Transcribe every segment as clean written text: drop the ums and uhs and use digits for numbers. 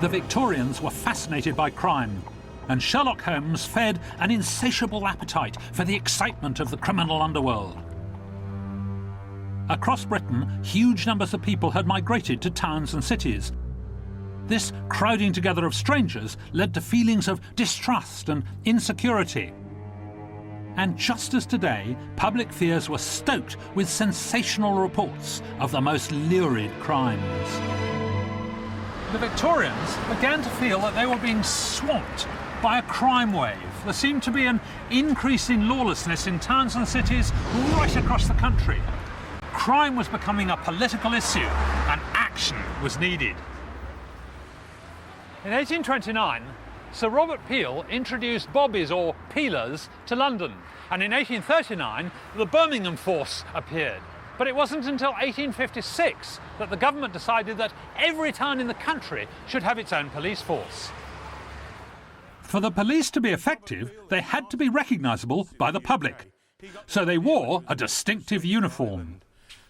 The Victorians were fascinated by crime, and Sherlock Holmes fed an insatiable appetite for the excitement of the criminal underworld. Across Britain, huge numbers of people had migrated to towns and cities. This crowding together of strangers led to feelings of distrust and insecurity. And just as today, public fears were stoked with sensational reports of the most lurid crimes. The Victorians began to feel that they were being swamped by a crime wave. There seemed to be an increase in lawlessness in towns and cities right across the country. Crime was becoming a political issue and action was needed. In 1829, Sir Robert Peel introduced bobbies or peelers to London, and in 1839 the Birmingham force appeared. But it wasn't until 1856 that the government decided that every town in the country should have its own police force. For the police to be effective, they had to be recognisable by the public, so they wore a distinctive uniform.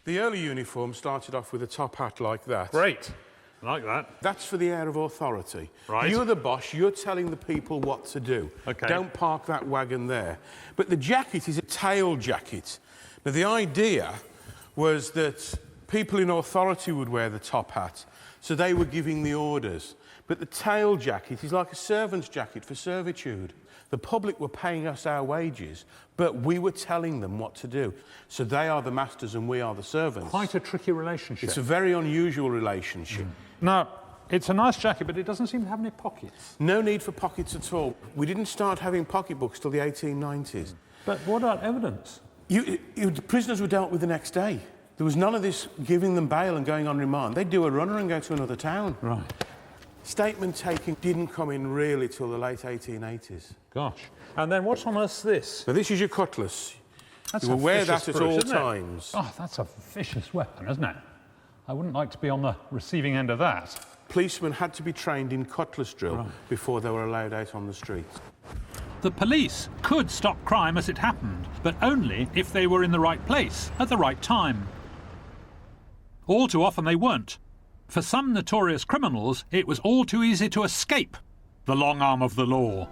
The early uniform started off with a top hat like that. Great. I like that. That's for the air of authority. Right. You're the boss, you're telling the people what to do. Okay. Don't park that wagon there. But the jacket is a tail jacket. Now, the idea was that people in authority would wear the top hat, so they were giving the orders. But the tail jacket is like a servant's jacket for servitude. The public were paying us our wages, but we were telling them what to do. So they are the masters and we are the servants. Quite a tricky relationship. It's a very unusual relationship. Now, it's a nice jacket, but it doesn't seem to have any pockets. No need for pockets at all. We didn't start having pocketbooks till the 1890s. But what about evidence? The prisoners were dealt with the next day. There was none of this giving them bail and going on remand. They'd do a runner and go to another town. Right. Statement taking didn't come in really till the late 1880s. Gosh. And then what's on us this? Now, this is your cutlass. That's You will a wear vicious that at brute, all isn't it? times. Oh, that's a vicious weapon, isn't it? I wouldn't like to be on the receiving end of that. Policemen had to be trained in cutlass drill before they were allowed out on the streets. The police could stop crime as it happened, but only if they were in the right place at the right time. All too often they weren't. For some notorious criminals, it was all too easy to escape the long arm of the law.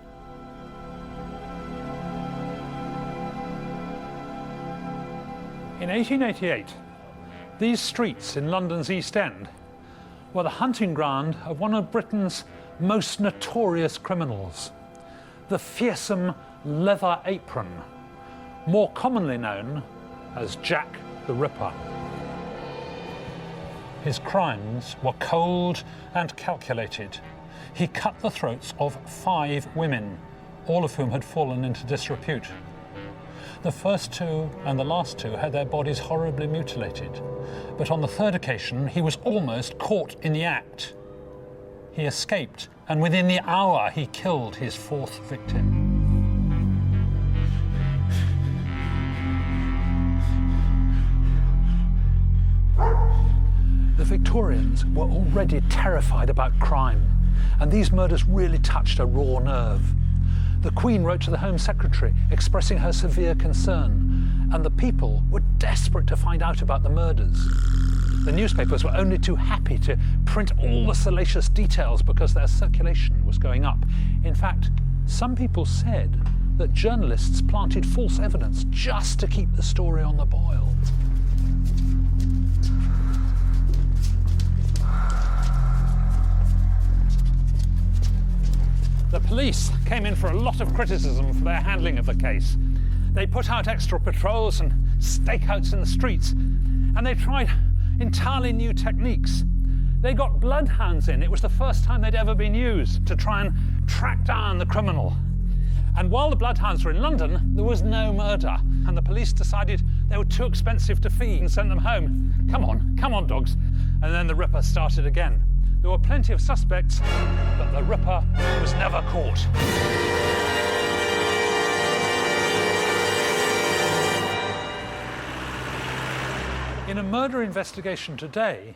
In 1888, these streets in London's East End were the hunting ground of one of Britain's most notorious criminals, the fearsome Leather Apron, more commonly known as Jack the Ripper. His crimes were cold and calculated. He cut the throats of 5 women, all of whom had fallen into disrepute. The first 2 and the last 2 had their bodies horribly mutilated, but on the 3rd occasion he was almost caught in the act. He escaped, and within the hour he killed his 4th victim. The Victorians were already terrified about crime, and these murders really touched a raw nerve. The Queen wrote to the Home Secretary expressing her severe concern, and the people were desperate to find out about the murders. The newspapers were only too happy to print all the salacious details because their circulation was going up. In fact, some people said that journalists planted false evidence just to keep the story on the boil. The police came in for a lot of criticism for their handling of the case. They put out extra patrols and stakeouts in the streets, and they tried entirely new techniques. They got bloodhounds in. It was the first time they'd ever been used to try and track down the criminal. And while the bloodhounds were in London, there was no murder, and the police decided they were too expensive to feed and sent them home. Come on, dogs. And then the Ripper started again. There were plenty of suspects, but the Ripper was never caught. In a murder investigation today,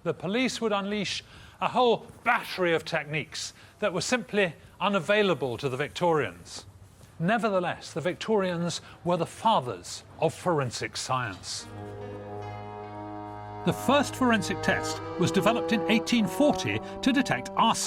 the police would unleash a whole battery of techniques that were simply unavailable to the Victorians. Nevertheless, the Victorians were the fathers of forensic science. The first forensic test was developed in 1840 to detect arson.